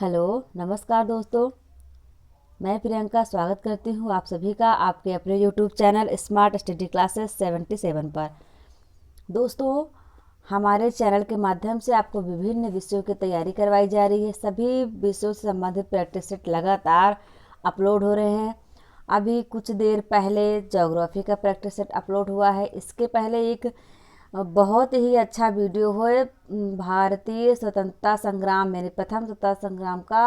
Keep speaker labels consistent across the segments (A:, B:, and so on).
A: Hello, नमस्कार दोस्तों। मैं प्रियंका स्वागत करती हूँ आप सभी का आपके अपने YouTube channel smart study classes 77 पर। दोस्तों, हमारे चैनल के माध्यम से आपको विभिन्न विषयों की तैयारी करवाई जा रही है। सभी विषयों से संबंधित प्रैक्टिस सेट लगातार अपलोड हो रहे हैं। अभी कुछ देर पहले ज्योग्राफी का प्रैक्टिस सेट अपलोड हुआ है। इसके पहले एक बहुत ही अच्छा वीडियो है भारतीय स्वतंत्रता संग्राम यानी प्रथम स्वतंत्रता संग्राम का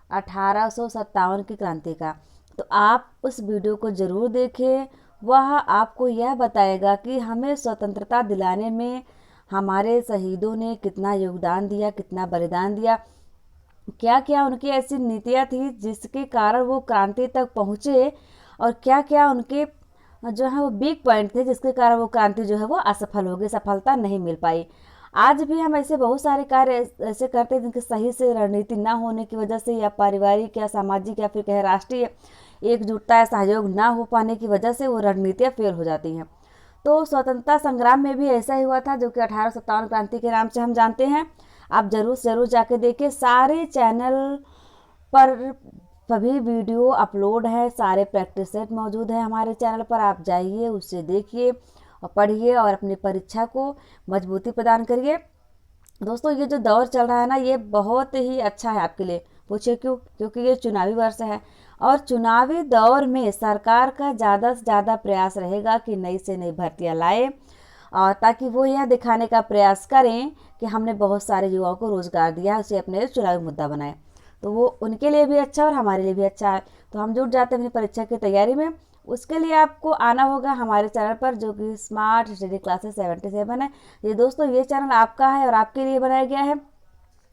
A: 1857 की क्रांति का। तो आप उस वीडियो को ज़रूर देखें। वह आपको यह बताएगा कि हमें स्वतंत्रता दिलाने में हमारे शहीदों ने कितना योगदान दिया, कितना बलिदान दिया, क्या क्या उनकी ऐसी नीतियाँ थी जिसके कारण वो क्रांति तक पहुँचे, और क्या क्या उनके जो है वो वीक पॉइंट थे जिसके कारण वो क्रांति जो है वो असफल हो गई, सफलता नहीं मिल पाई। आज भी हम ऐसे बहुत सारे कार्य ऐसे करते हैं जिनकी सही से रणनीति ना होने की वजह से, या पारिवारिक या सामाजिक या फिर कहे राष्ट्रीय एकजुटता या सहयोग ना हो पाने की वजह से वो रणनीतियाँ फेल हो जाती हैं। तो स्वतंत्रता संग्राम में भी ऐसा ही हुआ था, जो कि 1857 क्रांति के नाम से हम जानते हैं। आप जरूर जाके देखिए। सारे चैनल पर सभी वीडियो अपलोड है, सारे प्रैक्टिस सेट मौजूद है हमारे चैनल पर। आप जाइए, उससे देखिए और पढ़िए और अपनी परीक्षा को मजबूती प्रदान करिए। दोस्तों, ये जो दौर चल रहा है ना, ये बहुत ही अच्छा है आपके लिए। पूछिए क्यों? क्योंकि ये चुनावी वर्ष है, और चुनावी दौर में सरकार का ज़्यादा से ज़्यादा प्रयास रहेगा कि नई से नई भर्तियाँ लाए, और ताकि वो यह दिखाने का प्रयास करें कि हमने बहुत सारे युवाओं को रोज़गार दिया है, उसे अपने चुनावी मुद्दा बनाए। तो वो उनके लिए भी अच्छा और हमारे लिए भी अच्छा है। तो हम जुट जाते हैं अपनी परीक्षा की तैयारी में। उसके लिए आपको आना होगा हमारे चैनल पर, जो कि स्मार्ट स्टडी क्लासेस 77 है। ये दोस्तों, ये चैनल आपका है और आपके लिए बनाया गया है।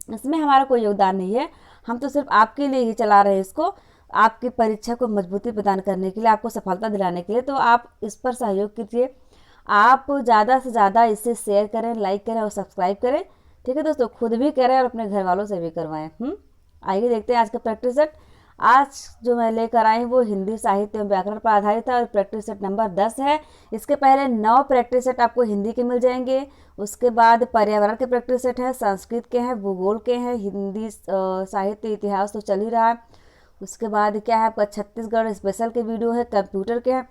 A: इसमें हमारा कोई योगदान नहीं है, हम तो सिर्फ आपके लिए ही चला रहे हैं इसको, आपकी परीक्षा को मजबूती प्रदान करने के लिए, आपको सफलता दिलाने के लिए। तो आप इस पर सहयोग कीजिए। आप ज़्यादा से ज़्यादा इसे शेयर करें, लाइक करें और सब्सक्राइब करें। ठीक है दोस्तों, खुद भी करें और अपने घर वालों से भी करवाएं। आइए देखते हैं आज का प्रैक्टिस सेट। आज जो मैं लेकर आई वो हिंदी साहित्य एवं व्याकरण पर आधारित है, और प्रैक्टिस सेट नंबर 10 है। इसके पहले 9 प्रैक्टिस सेट आपको हिंदी के मिल जाएंगे। उसके बाद पर्यावरण के प्रैक्टिस सेट हैं, संस्कृत के हैं, भूगोल के हैं, हिंदी साहित्य इतिहास तो चल ही रहा है। उसके बाद क्या है आपका छत्तीसगढ़ स्पेशल के वीडियो है, कंप्यूटर के हैं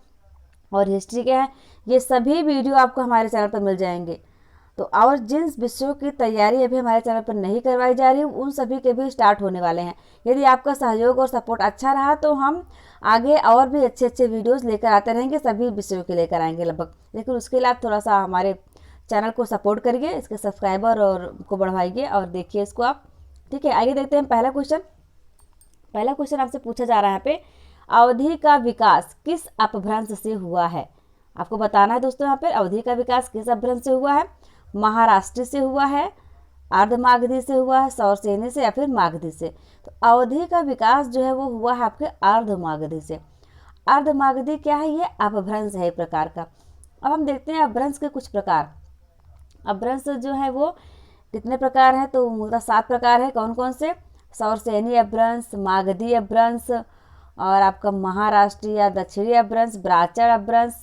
A: और हिस्ट्री के हैं। ये सभी वीडियो आपको हमारे चैनल पर मिल जाएंगे। तो और जिन विषयों की तैयारी अभी हमारे चैनल पर नहीं करवाई जा रही उन सभी के भी स्टार्ट होने वाले हैं। यदि आपका सहयोग और सपोर्ट अच्छा रहा तो हम आगे और भी अच्छे अच्छे वीडियोस लेकर आते रहेंगे, सभी विषयों के लेकर आएंगे लगभग। लेकिन उसके लिए आप थोड़ा सा हमारे चैनल को सपोर्ट करिए, इसके सब्सक्राइबर और को बढ़वाइए और देखिए इसको आप। ठीक है, आइए देखते हैं पहला क्वेश्चन। पहला क्वेश्चन आपसे पूछा जा रहा है यहाँ पे, अवधि का विकास किस अपभ्रंश से हुआ है? आपको बताना है दोस्तों यहाँ पे अवधि का विकास किस अपभ्रंश से हुआ है। महाराष्ट्र से हुआ है, अर्धमागधी से हुआ है, सौरसेनी से, या फिर मागधी से। तो अवधि का विकास जो है वो हुआ है आपके अर्धमागधी से। अर्धमागधी क्या है? ये अपभ्रंश है एक प्रकार का। अब हम देखते हैं अपभ्रंश के कुछ प्रकार। अपभ्रंश जो है वो कितने प्रकार हैं? तो मूलतः 7 प्रकार है। कौन कौन से? सौरसेनी अपभ्रंश, मागधी अपभ्रंश, और आपका महाराष्ट्रीय या दक्षिणी अपभ्रंश, ब्राह्मण अपभ्रंश,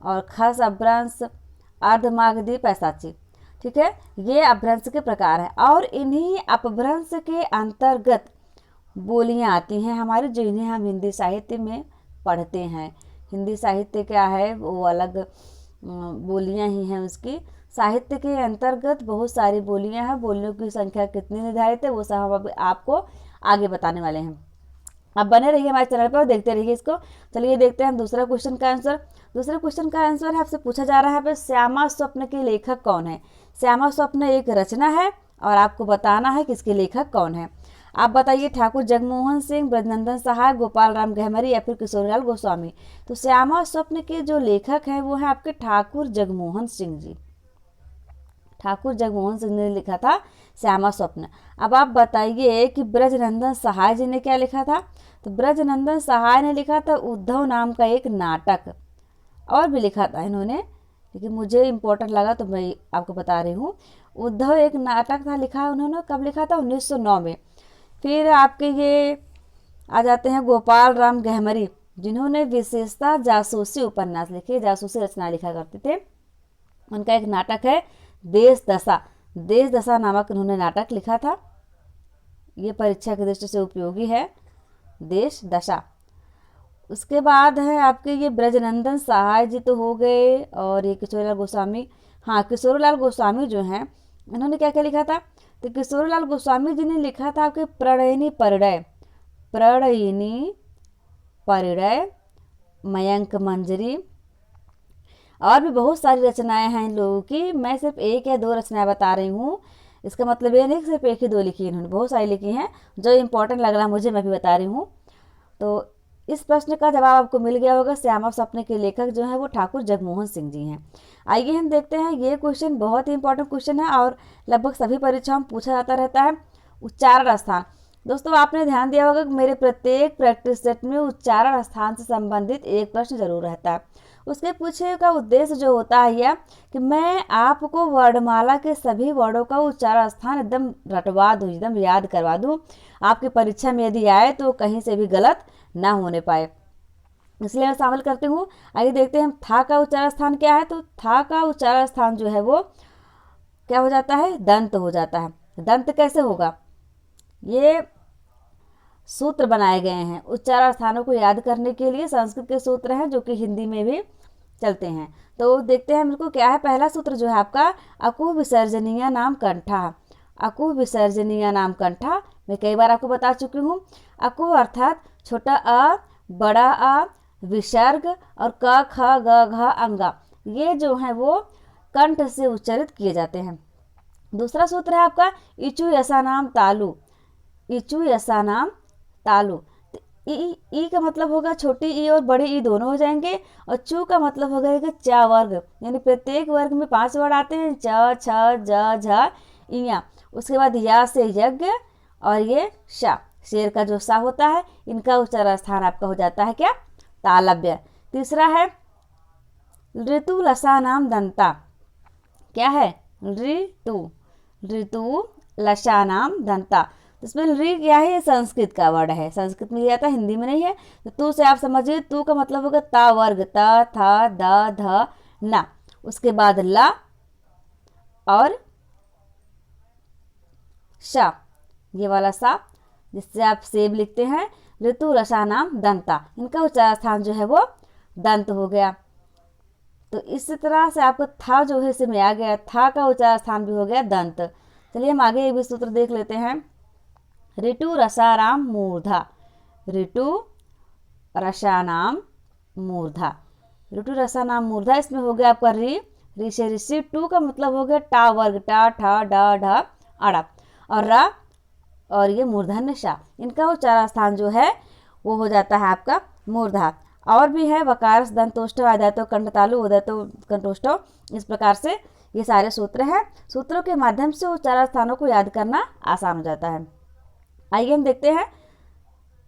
A: और खस अपभ्रंश, अर्धमागधी, पैसाची। ठीक है, ये अपभ्रंश के प्रकार हैं। और इन्हीं अपभ्रंश के अंतर्गत बोलियां आती हैं हमारे, जो इन्हें हम हिंदी साहित्य में पढ़ते हैं। हिंदी साहित्य क्या है? वो अलग बोलियां ही हैं उसकी। साहित्य के अंतर्गत बहुत सारी बोलियां हैं। बोलियों की संख्या कितनी निर्धारित है वो सब हम आपको आगे बताने वाले हैं। अब बने रहिए हमारे चैनल पर और देखते रहिए इसको। चलिए देखते हैं हम दूसरा क्वेश्चन का आंसर। दूसरे क्वेश्चन का आंसर है, आपसे पूछा जा रहा है पे श्यामा स्वप्न के लेखक कौन है? श्यामा स्वप्न एक रचना है और आपको बताना है कि इसके लेखक कौन है। आप बताइए, ठाकुर जगमोहन सिंह, ब्रजनंदन सहाय, गोपाल राम गहमरी, या फिर किशोरीलाल गोस्वामी। तो श्यामा स्वप्न के जो लेखक हैं वो है आपके ठाकुर जगमोहन सिंह जी। ठाकुर जगमोहन सिंह ने लिखा था श्यामा स्वप्न। अब आप बताइए कि ब्रजनंदन सहाय जी ने क्या लिखा था? तो ब्रजनंदन सहाय ने लिखा था उद्धव नाम का एक नाटक, और भी लिखा था इन्होंने, लेकिन मुझे इम्पोर्टेंट लगा तो मैं आपको बता रही हूँ। उद्धव एक नाटक था, लिखा है उन्होंने। कब लिखा था? 1909 में। फिर आपके ये आ जाते हैं गोपाल राम गहमरी, जिन्होंने विशेषता जासूसी उपन्यास लिखे, जासूसी रचना लिखा करते थे। उनका एक नाटक है देश दशा। देश दशा नामक उन्होंने नाटक लिखा था। ये परीक्षा की दृष्टि से उपयोगी है। देश दशा। उसके बाद है आपके ये ब्रजनंदन सहाय जी तो हो गए, और ये किशोरीलाल गोस्वामी। हाँ, किशोरीलाल गोस्वामी जो हैं इन्होंने क्या क्या लिखा था, तो किशोरीलाल गोस्वामी जी ने लिखा था आपके प्रणयिनी परिणय, प्रणयिनी परिणय, मयंक मंजरी, और भी बहुत सारी रचनाएं हैं इन लोगों की। मैं सिर्फ एक या दो रचनाएं बता रही हूँ, इसका मतलब ये नहीं कि सिर्फ एक ही दो लिखी, इन्होंने बहुत सारी लिखी हैं। जो इंपॉर्टेंट लग रहा है मुझे मैं भी बता रही हूँ। तो इस प्रश्न का जवाब आपको मिल गया होगा। श्यामा सपने के लेखक जो हैं वो ठाकुर जगमोहन सिंह जी हैं। आइए हम देखते हैं, ये क्वेश्चन बहुत ही इंपॉर्टेंट क्वेश्चन है और लगभग सभी परीक्षाओं में पूछा जाता रहता है। उच्चारण स्थान। दोस्तों आपने ध्यान दिया होगा कि मेरे प्रत्येक प्रैक्टिस सेट में उच्चारण स्थान से संबंधित एक प्रश्न जरूर रहता है। उसके पूछने का उद्देश्य जो होता है यह कि मैं आपको वर्णमाला के सभी वर्डों का उच्चारण स्थान एकदम रटवा दूँ, एकदम याद करवा दूँ, आपकी परीक्षा में यदि आए तो कहीं से भी गलत ना होने पाए, इसलिए मैं शामिल करती हूँ। आइए देखते हैं था का उच्चारण स्थान क्या है। तो था का उच्चारण स्थान जो है वो क्या हो जाता है, दंत हो जाता है। दंत कैसे होगा, ये सूत्र बनाए गए हैं उच्चारण स्थानों को याद करने के लिए, संस्कृत के सूत्र हैं जो कि हिंदी में भी चलते हैं। तो देखते हैं बिल्कुल क्या है। पहला सूत्र जो है आपका, अकु विसर्जनीय नाम कंठा। अकु विसर्जनीय नाम कंठा मैं कई बार आपको बता चुकी हूँ। अकु अर्थात छोटा अ, बड़ा अ, विसर्ग और क ख ग घ अंगा, ये जो है वो कंठ से उच्चारित किए जाते हैं। दूसरा सूत्र है आपका इचु यसा नाम तालु। इचु यसा नाम तालु। तो ई का मतलब होगा छोटी ई और बड़ी ई दोनों हो जाएंगे, और चू का मतलब होगा कि चा वर्ग, यानी प्रत्येक वर्ग में 5 वर्ड आते हैं, च छ ज झ इया। उसके बाद या से यज्ञ, और ये शा, शेर का जो सा होता है, इनका उच्चारण स्थान आपका हो जाता है क्या, तालव्य। तीसरा है ऋतु लसा नाम दंता। क्या है, ऋतु, ऋतु लसा नाम दंता। इसमें ऋ क्या है, ये संस्कृत का वर्ड है, संस्कृत में दिया था, हिंदी में नहीं है। तो तू से आप समझिए, तू का मतलब होगा ता वर्ग, ता था द ध ना। उसके बाद ला और शा, ये वाला सा जिससे आप सेब लिखते हैं। ऋतु रसा नाम दंता, इनका उच्चारण स्थान जो है वो दंत हो गया। तो इस तरह से आपको था जो है इसे में आ गया, था का उच्चारण स्थान भी हो गया दंत। चलिए हम आगे एक भी सूत्र देख लेते हैं। ऋतु रसाराम मूर्धा। ऋतु रसानाम मूर्धा, ऋतु रसानाम मूर्धा, इसमें हो गया आपका ऋ से ऋषि। टू का मतलब हो गया टा वर्ग, टा ठा डा ढा अड़ा, और रा और ये मूर्धन्य शा, इनका उच्चारण स्थान जो है वो हो जाता है आपका मूर्धा। और भी है वकारस दंतोष्ठव आदातो कंठतालु उदयतो कंठोष्ठव, इस प्रकार से ये सारे सूत्र हैं। सूत्रों के माध्यम से उच्चारण स्थानों को याद करना आसान हो जाता है। आइए हम देखते हैं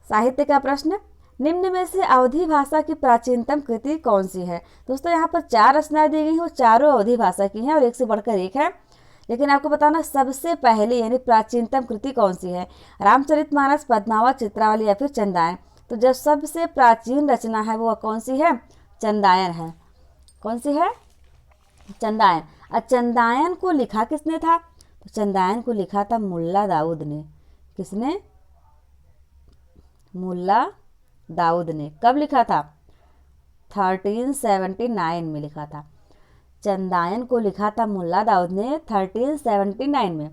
A: साहित्य का प्रश्न। निम्न में से अवधी भाषा की प्राचीनतम कृति कौन सी है। दोस्तों यहाँ पर 4 रचनाएं दी गई हैं, वो चारों अवधी भाषा की हैं और एक से बढ़कर एक है, लेकिन आपको बताना सबसे पहले यानी प्राचीनतम कृति कौन सी है। रामचरितमानस, पद्मावत, चित्रावली या फिर चंदायन। तो जो सबसे प्राचीन रचना है वो कौन सी है, चंदायन है। कौन सी है, चंदायन। और चंदायन को लिखा किसने था, तो चंदायन को लिखा था मुल्ला दाऊद ने। किसने, मुल्ला दाऊद ने। कब लिखा था, 1379 में लिखा था। चंदायन को लिखा था मुल्ला दाऊद ने 1379 में।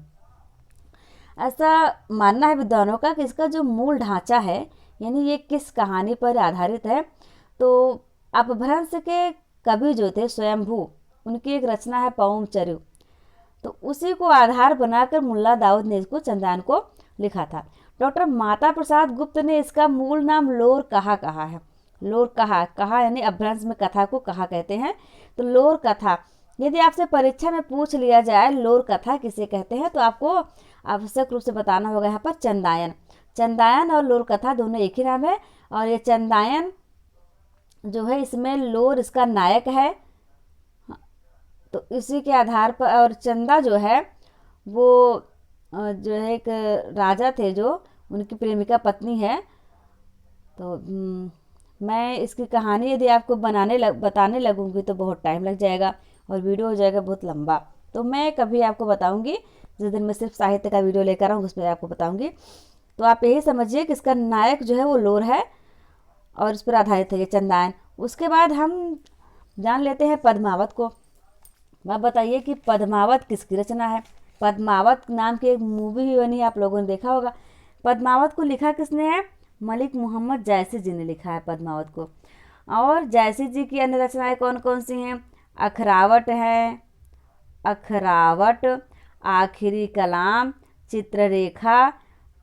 A: ऐसा मानना है विद्वानों का कि इसका जो मूल ढांचा है, यानी ये किस कहानी पर आधारित है, तो अपभ्रंश के कवि जो थे स्वयंभू, उनकी एक रचना है पौमचर्यु, तो उसी को आधार बनाकर मुल्ला दाऊद ने इसको चंदायन को लिखा था। डॉक्टर माता प्रसाद गुप्त ने इसका मूल नाम लोर कहा कहा है। लोर कहा, कहा यानी अपभ्रंश में कथा को कहा कहते हैं, तो लोर कथा। यदि आपसे परीक्षा में पूछ लिया जाए लोर कथा किसे कहते हैं, तो आपको आवश्यक रूप से बताना होगा यहाँ पर चंदायन। चंदायन और लोर कथा दोनों एक ही नाम है, और ये चंदायन जो है इसमें लोर इसका नायक है, तो इसी के आधार पर। और चंदा जो है वो जो है एक राजा थे जो उनकी प्रेमिका पत्नी है। तो मैं इसकी कहानी यदि आपको बताने लगूंगी तो बहुत टाइम लग जाएगा और वीडियो हो जाएगा बहुत लंबा, तो मैं कभी आपको बताऊंगी जिस दिन मैं सिर्फ साहित्य का वीडियो लेकर आऊँ उसमें आपको बताऊँगी। तो आप यही समझिए कि इसका नायक जो है वो लोर है और इस पर आधारित है ये चंदायन। उसके बाद हम जान लेते हैं पद्मावत को। आप बताइए कि पद्मावत किसकी रचना है। पद्मावत नाम की एक मूवी भी बनी, आप लोगों ने देखा होगा। पद्मावत को लिखा किसने है? मलिक मोहम्मद जायसी जी ने लिखा है पद्मावत को। और जायसी जी की अन्य रचनाएं कौन कौन सी हैं? अखरावट है, अखरावट, आखिरी कलाम, चित्ररेखा,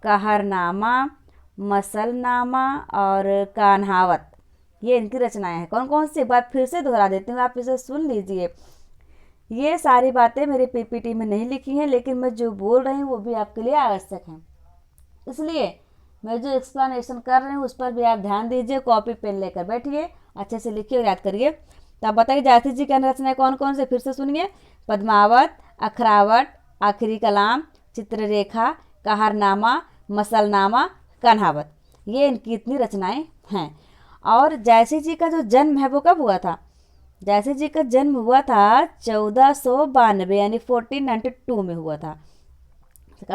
A: कहरनामा, मसलनामा और कान्हावत, ये इनकी रचनाएं हैं। कौन कौन सी? एक बार फिर से दोहरा देती हूँ, आप इसे सुन लीजिए। ये सारी बातें मेरे पीपीटी में नहीं लिखी हैं, लेकिन मैं जो बोल रही हूँ वो भी आपके लिए आवश्यक है, इसलिए मैं जो एक्सप्लेनेशन कर रही हूँ उस पर भी आप ध्यान दीजिए। कॉपी पेन लेकर बैठिए, अच्छे से लिखिए और याद करिए। तो आप बताइए जायसी जी की अन्य रचनाएं कौन कौन से? फिर से सुनिए। पद्मावत, अखरावट, आखिरी कलाम, चित्ररेखा, कहरनामा, मसलनामा, कान्हावत, ये इनकी इतनी रचनाएं हैं। और जायसी जी का जो जन्म है वो कब हुआ था? जायसी जी का जन्म हुआ था 1492 यानी 1492 में हुआ था।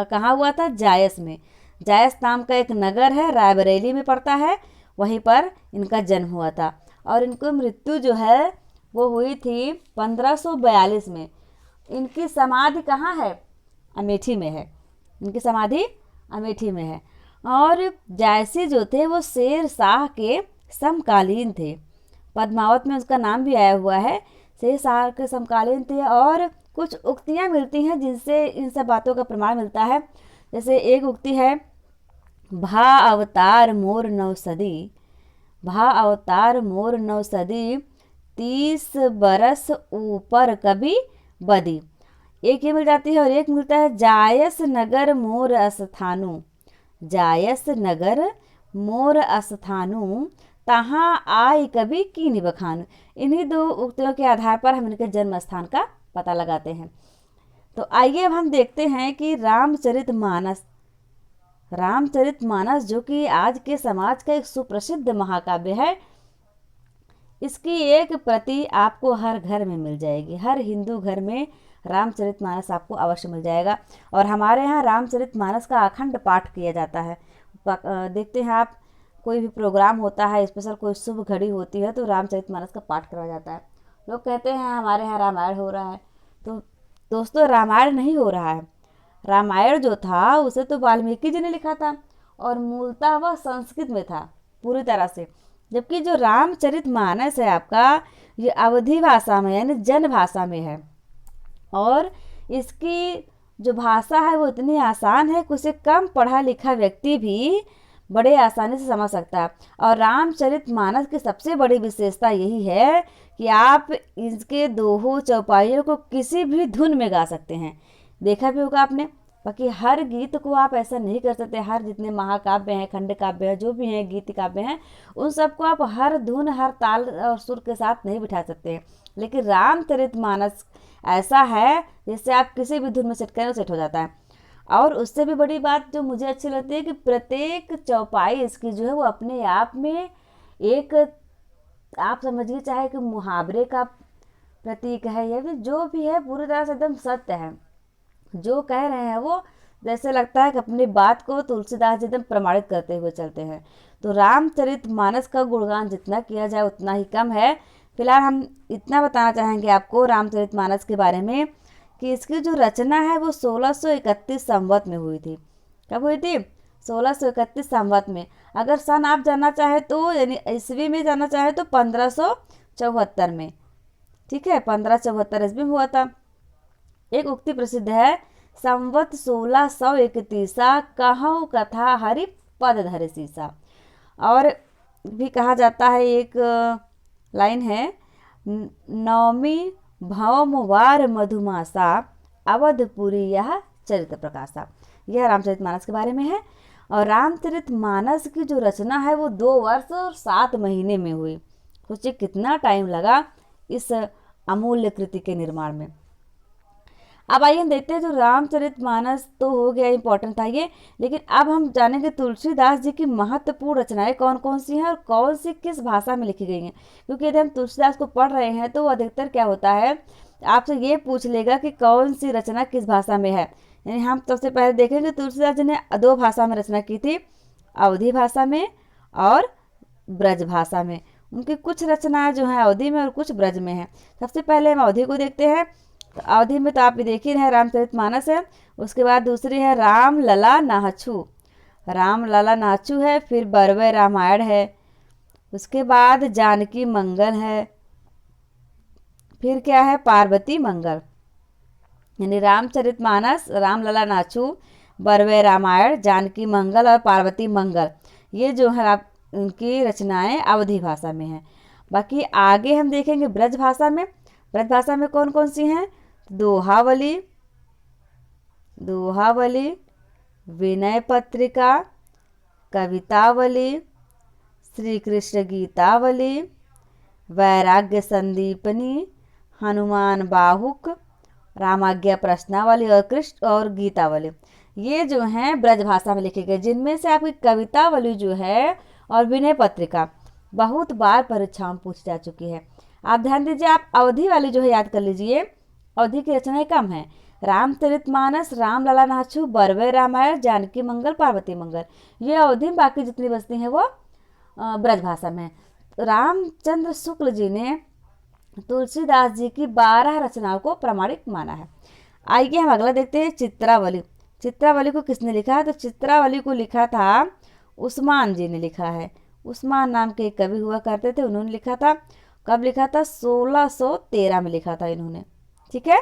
A: कहाँ हुआ था? जायस में। जायस नाम का एक नगर है, रायबरेली में पड़ता है, वहीं पर इनका जन्म हुआ था। और इनको मृत्यु जो है वो हुई थी 1542 में। इनकी समाधि कहाँ है? अमेठी में है। इनकी समाधि अमेठी में है। और जायसी जो थे वो शेर शाह के समकालीन थे। पद्मावत में उसका नाम भी आया हुआ है, शेर शाह के समकालीन थे। और कुछ उक्तियाँ मिलती हैं जिनसे इन सब बातों का प्रमाण मिलता है। जैसे एक उक्ति है, भा अवतार मोर नौसदी, भा अवतार मोर नौसदी, 30 बरस ऊपर कभी बदी। एक ये मिल जाती है। और एक मिलता है, जायस नगर मोर अस्थानु, जायस नगर मोर अस्थानु, तहाँ आई कभी कीनी बखानु। इन्हीं दो उक्तियों के आधार पर हम इनके जन्म स्थान का पता लगाते हैं। तो आइए अब हम देखते हैं कि रामचरितमानस, रामचरितमानस जो कि आज के समाज का एक सुप्रसिद्ध महाकाव्य है, इसकी एक प्रति आपको हर घर में मिल जाएगी। हर हिंदू घर में रामचरितमानस आपको अवश्य मिल जाएगा। और हमारे यहाँ रामचरितमानस का अखंड पाठ किया जाता है। देखते हैं आप, कोई भी प्रोग्राम होता है, स्पेशल कोई शुभ घड़ी होती है तो रामचरितमानस का पाठ करवाया जाता है। लोग कहते हैं हमारे यहाँ रामायण हो रहा है, तो दोस्तों रामायण नहीं हो रहा है। रामायण जो था उसे तो वाल्मीकि जी ने लिखा था और मूलतः वह संस्कृत में था पूरी तरह से। जबकि जो रामचरितमानस है आपका, ये अवधी भाषा में यानी जन भाषा में है। और इसकी जो भाषा है वो इतनी आसान है कि उसे कम पढ़ा लिखा व्यक्ति भी बड़े आसानी से समझ सकता है। और रामचरितमानस की सबसे बड़ी विशेषता यही है कि आप इसके दोहों चौपाइयों को किसी भी धुन में गा सकते हैं। देखा भी होगा आपने। बाकी हर गीत को आप ऐसा नहीं कर सकते। हर जितने महाकाव्य हैं, खंड काव्य हैं, जो भी हैं गीत काव्य हैं, उन सबको आप हर धुन, हर ताल और सुर के साथ नहीं बिठा सकते हैं। लेकिन रामचरितमानस ऐसा है जिससे आप किसी भी धुन में सेट करें, सेट हो जाता है। और उससे भी बड़ी बात जो मुझे अच्छी लगती है कि प्रत्येक चौपाई इसकी जो है वो अपने आप में एक, आप समझिए चाहे कि मुहावरे का प्रतीक है, या फिर जो भी है पूरी तरह से एकदम सत्य है। जो कह रहे हैं वो जैसे लगता है कि अपनी बात को तुलसीदास जी एकदम प्रमाणित करते हुए चलते हैं। तो रामचरितमानस का गुणगान जितना किया जाए उतना ही कम है। फिलहाल हम इतना बताना चाहेंगे आपको रामचरितमानस के बारे में कि इसकी जो रचना है वो 1631 संवत में हुई थी। कब हुई थी? 1631 संवत में। अगर सन आप जानना चाहे तो, यानी ईस्वी में जानना चाहे तो 1574 में। ठीक है, 1574 ईस्वी में हुआ था। एक उक्ति प्रसिद्ध है, संवत 1631 कहूँ कथा हरि पद धरे सीसा। और भी कहा जाता है, एक लाइन है, नवमी भवम वार मधुमासा अवधपुरी यह चरित प्रकाशा। यह रामचरितमानस के बारे में है। और रामचरितमानस की जो रचना है वो 2 वर्ष और 7 महीने में हुई। सोचिए कितना टाइम लगा इस अमूल्य कृति के निर्माण में। अब आइए हम देखते हैं, जो रामचरितमानस तो हो गया, इंपॉर्टेंट था ये, लेकिन अब हम जानेंगे तुलसीदास जी की महत्वपूर्ण रचनाएं कौन कौन सी हैं और कौन सी किस भाषा में लिखी गई हैं। क्योंकि यदि हम तुलसीदास को पढ़ रहे हैं तो अधिकतर क्या होता है, आपसे ये पूछ लेगा कि कौन सी रचना किस भाषा में है। यानी हम सबसे पहले देखेंगे तुलसीदास जी ने दो भाषा में रचना की थी, अवधी भाषा में और ब्रज भाषा में। उनकी कुछ रचनाएं जो हैं अवधी में और कुछ ब्रज में हैं। सबसे पहले हम अवधी को देखते हैं। तो अवधी में तो आप ये देख ही रहे हैं, रामचरितमानस है। उसके बाद दूसरी है राम लला नाहछू, राम लला नाहछू है। फिर बरवे रामायण है। उसके बाद जानकी मंगल है। फिर क्या है, पार्वती मंगल। यानी रामचरितमानस, रामलला नाचू, बरवे रामायण, जानकी मंगल और पार्वती मंगल, ये जो है आप इनकी रचनाएं अवधी भाषा में हैं। बाकी आगे हम देखेंगे ब्रज भाषा में। ब्रज भाषा में कौन कौन सी हैं, दोहावली, दोहावली, विनय पत्रिका, कवितावली, श्री कृष्ण गीतावली, वैराग्य संदीपनी, हनुमान बाहुक, रामाज्ञा प्रश्नावली और कृष्ण और गीतावली, ये जो हैं ब्रज भाषा में लिखे गए। जिनमें से आपकी कवितावली जो है और विनय पत्रिका बहुत बार परीक्षाओं में पूछी जा चुकी है। आप ध्यान दीजिए, आप अवधी वाली जो है याद कर लीजिए। अवधी की रचनाएं कम है, रामचरितमानस, रामलला नाहछू, बरवे रामायण, जानकी मंगल, पार्वती मंगल, ये अवधि में। बाकी जितनी बचती हैं वो ब्रज भाषा में। रामचंद्र शुक्ल जी ने तुलसीदास जी की 12 रचनाओं को प्रामाणिक माना है। आइए हम अगला देखते हैं, चित्रावली। चित्रावली को किसने लिखा है, तो चित्रावली को लिखा था उस्मान जी ने लिखा है। उस्मान नाम के एक कवि हुआ करते थे, उन्होंने लिखा था। कब लिखा था, 1613 में लिखा था इन्होंने। ठीक है,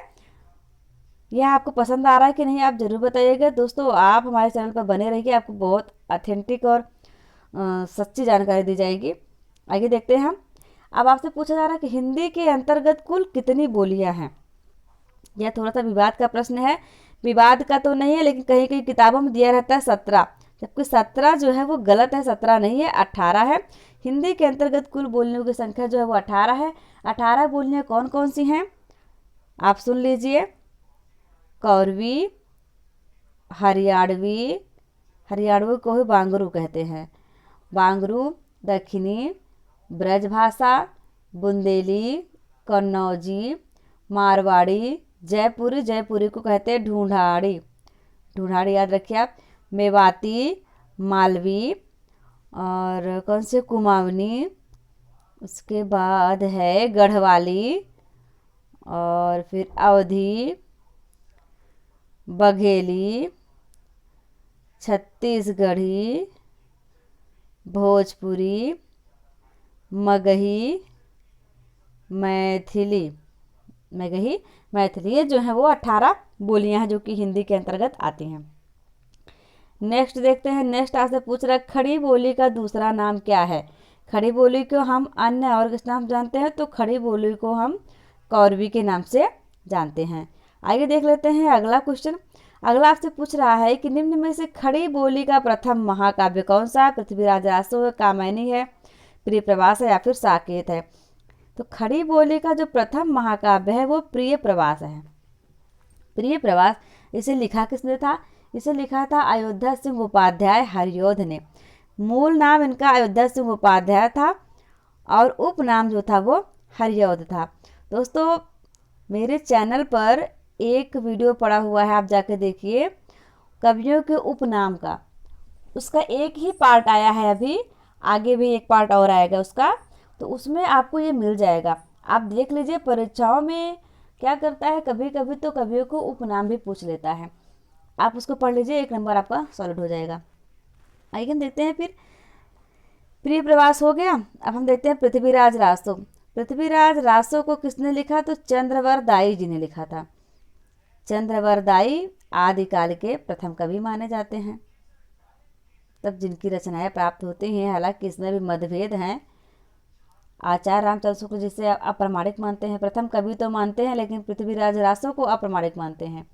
A: यह आपको पसंद आ रहा है कि नहीं आप जरूर बताइएगा। दोस्तों आप हमारे चैनल पर बने रहिए, आपको बहुत ऑथेंटिक और सच्ची जानकारी दी जाएगी। आगे देखते हैं हम। अब आपसे पूछा जा रहा है कि हिंदी के अंतर्गत कुल कितनी बोलियां हैं। यह थोड़ा सा विवाद का प्रश्न है। विवाद का तो नहीं है, लेकिन कहीं कहीं किताबों में दिया रहता है 17, जबकि 17 जो है वो गलत है, 17 नहीं है, 18 है। हिंदी के अंतर्गत कुल बोलियों की संख्या जो है वो 18 है। 18 बोलियां कौन कौन सी हैं आप सुन लीजिए। कौरवी, हरियाणवी, हरियाणवी को ही बांगरू कहते हैं, बांगरू, दक्षिणी, ब्रजभाषा, बुंदेली, कन्नौजी, मारवाड़ी, जयपुरी, जयपुरी को कहते हैं ढूंढाड़ी, ढूंढाड़ी याद रखिए आप, मेवाती, मालवी और कौन से, कुमाऊनी। उसके बाद है गढ़वाली और फिर अवधी, बघेली, छत्तीसगढ़ी, भोजपुरी, मगही, मैथिली, मगही मैथिली, ये जो है वो 18 बोलियां हैं जो कि हिंदी के अंतर्गत आती हैं। नेक्स्ट देखते हैं। नेक्स्ट आपसे पूछ रहा है खड़ी बोली का दूसरा नाम क्या है। खड़ी बोली को हम अन्य और किस नाम जानते हैं, तो खड़ी बोली को हम कौरवी के नाम से जानते हैं। आगे देख लेते हैं अगला क्वेश्चन। अगला आपसे पूछ रहा है कि निम्न में से खड़ी बोली का प्रथम महाकाव्य कौन सा है। पृथ्वीराज रासो है, कामायनी है, प्रिय प्रवास है या फिर साकेत है। तो खड़ी बोली का जो प्रथम महाकाव्य है वो प्रिय प्रवास है। प्रिय प्रवास, इसे लिखा किसने था, इसे लिखा था अयोध्या सिंह उपाध्याय हरियोध ने। मूल नाम इनका अयोध्या सिंह उपाध्याय था और उपनाम जो था वो हरियोध था। दोस्तों मेरे चैनल पर एक वीडियो पड़ा हुआ है, आप जाके देखिए, कवियों के उपनाम का। उसका एक ही पार्ट आया है, अभी आगे भी एक पार्ट और आएगा उसका, तो उसमें आपको ये मिल जाएगा। आप देख लीजिए। परीक्षाओं में क्या करता है, कभी कभी तो कवियों को उपनाम भी पूछ लेता है, आप उसको पढ़ लीजिए, 1 नंबर आपका सॉलिड हो जाएगा। आइए देखते हैं फिर। प्रिय प्रवास हो गया। अब हम देखते हैं पृथ्वीराज रासो। पृथ्वीराज रासो को किसने लिखा, तो चंद्रवर दाई जी ने लिखा था। चंद्रवर दाई आदिकाल के प्रथम कवि माने जाते हैं, तब जिनकी रचनाएं प्राप्त होती हैं। हालांकि इसमें भी मतभेद हैं। आचार्य रामचंद्र शुक्ल जिसे अप्रमाणिक मानते हैं, प्रथम कवि तो मानते हैं, लेकिन पृथ्वीराज रासो को अप्रमाणिक मानते हैं।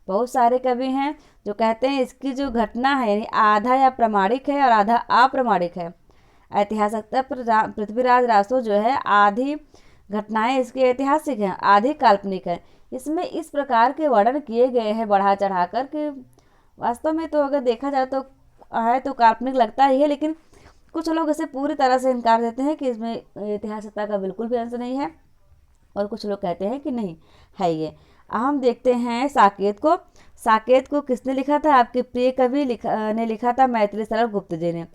A: बहुत सारे कवि हैं जो कहते हैं इसकी जो घटना है यानी आधा या प्रमाणिक है और आधा अप्रमाणिक है। ऐतिहासिकता पर पृथ्वीराज रासो जो है आधी घटनाएं इसकी ऐतिहासिक हैं, आधी काल्पनिक है। इसमें इस प्रकार के वर्णन किए गए हैं बढ़ा चढ़ा कर कि वास्तव में तो अगर देखा जाए तो है तो काल्पनिक लगता ही है, लेकिन कुछ लोग इसे पूरी तरह से इनकार देते हैं कि इसमें ऐतिहासिकता का बिल्कुल भी अंश नहीं है, और कुछ लोग कहते हैं कि नहीं है ये। अब हम देखते हैं साकेत को। साकेत को किसने लिखा था? आपके प्रिय कवि ने लिखा था, मैथिली शरण गुप्त जी ने।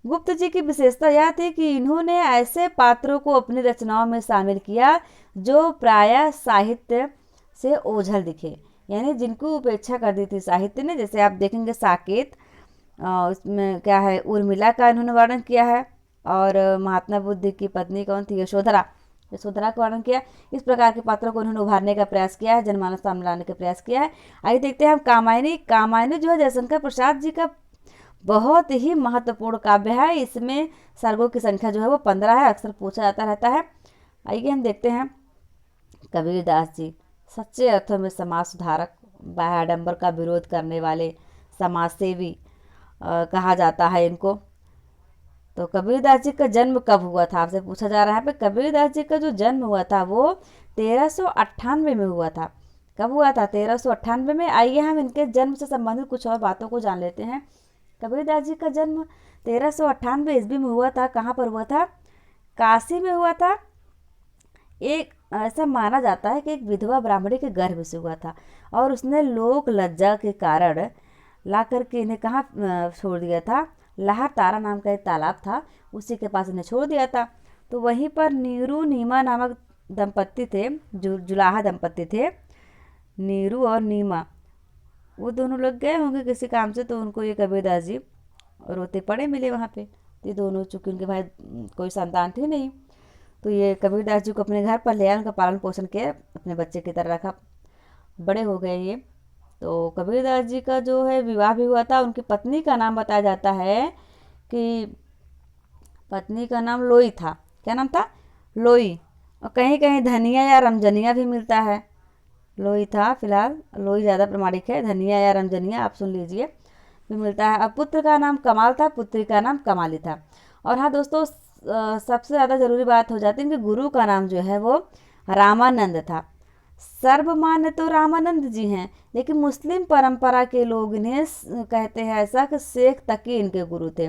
A: गुप्त जी की विशेषता यह थी कि इन्होंने ऐसे पात्रों को अपनी रचनाओं में शामिल किया जो प्रायः साहित्य से ओझल दिखे, यानी जिनको उपेक्षा कर दी थी साहित्य ने। जैसे आप देखेंगे साकेत, उसमें क्या है, उर्मिला का इन्होंने वर्णन किया है, और महात्मा बुद्ध की पत्नी कौन थी? यशोधरा, यशोधरा का वर्णन किया। इस प्रकार के पात्रों को उन्होंने उभारने का प्रयास किया है, जनमानस सामने लाने का प्रयास किया है। आइए देखते हैं हम कामायनी। कामायनी जो है जयशंकर प्रसाद जी का बहुत ही महत्वपूर्ण काव्य है। इसमें सर्गों की संख्या जो है वो 15 है, अक्सर पूछा जाता रहता है। आइए हम देखते हैं। कबीरदास जी सच्चे अर्थों में समाज सुधारक, बाह्याडंबर का विरोध करने वाले समाज सेवी कहा जाता है इनको। तो कबीरदास जी का जन्म कब हुआ था? आपसे पूछा जा रहा है पे। कबीरदास जी का जो जन्म हुआ था वो 1398 में हुआ था। कब हुआ था? 1398 में। आइए हम इनके जन्म से संबंधित कुछ और बातों को जान लेते हैं। कबीरदास जी का जन्म 1398 ईस्वी में हुआ था। कहाँ पर हुआ था? काशी में हुआ था। एक ऐसा माना जाता है कि एक विधवा ब्राह्मणी के गर्भ से हुआ था, और उसने लोक लज्जा के कारण ला करके इन्हें कहाँ छोड़ दिया था? लाहर तारा नाम का एक तालाब था, उसी के पास इन्हें छोड़ दिया था। तो वहीं पर नीरू नीमा नामक दंपत्ति थे, जो जुलाहा दंपत्ति थे, नीरू और नीमा। वो दोनों लोग गए होंगे किसी काम से, तो उनको ये कबीरदास जी रोते पड़े मिले वहाँ पे। ये दोनों, चूँकि उनके भाई कोई संतान थी नहीं, तो ये कबीरदास जी को अपने घर पर ले आया, उनका पालन पोषण किया, अपने बच्चे की तरह रखा, बड़े हो गए ये। तो कबीरदास जी का जो है विवाह भी हुआ था। उनकी पत्नी का नाम बताया जाता है कि पत्नी का नाम लोई था। क्या नाम था? लोई। और कहीं कहीं धनिया या रमजनिया भी मिलता है। लोई था, फिलहाल लोई ज़्यादा प्रमाणिक है, धनिया या रमजनिया आप सुन लीजिए, भी मिलता है। अब पुत्र का नाम कमाल था, पुत्री का नाम कमाली था। और हाँ दोस्तों, सबसे ज़्यादा ज़रूरी बात हो जाती है कि गुरु का नाम जो है वो रामानंद था। सर्वमान्य तो रामानंद जी हैं, लेकिन मुस्लिम परंपरा के लोग इन्हें कहते हैं ऐसा कि शेख तकी इनके गुरु थे।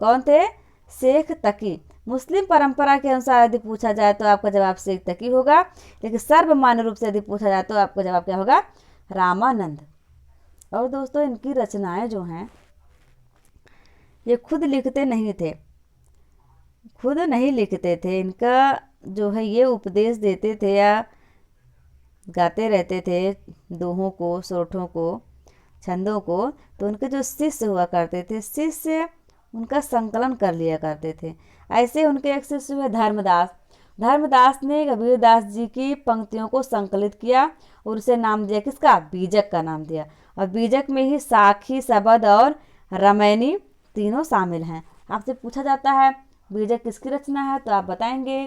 A: कौन थे? शेख तकी। मुस्लिम परंपरा के अनुसार यदि पूछा जाए तो आपका जवाब शेख तकी होगा, लेकिन सर्वमान्य रूप से यदि पूछा जाए तो आपका जवाब क्या होगा? रामानंद। और दोस्तों, इनकी रचनाएं जो हैं ये खुद लिखते नहीं थे, खुद नहीं लिखते थे। इनका जो है ये उपदेश देते थे या गाते रहते थे दोहों को, सोठों को, छंदों को। तो उनके जो शिष्य हुआ करते थे, शिष्य उनका संकलन कर लिया करते थे। ऐसे उनके एक शिष्य हुए धर्मदास। धर्मदास ने कबीरदास जी की पंक्तियों को संकलित किया और उसे नाम दिया किसका? बीजक का नाम दिया। और बीजक में ही साखी, सबद और रमैनी तीनों शामिल हैं। आपसे पूछा जाता है बीजक किसकी रचना है, तो आप बताएंगे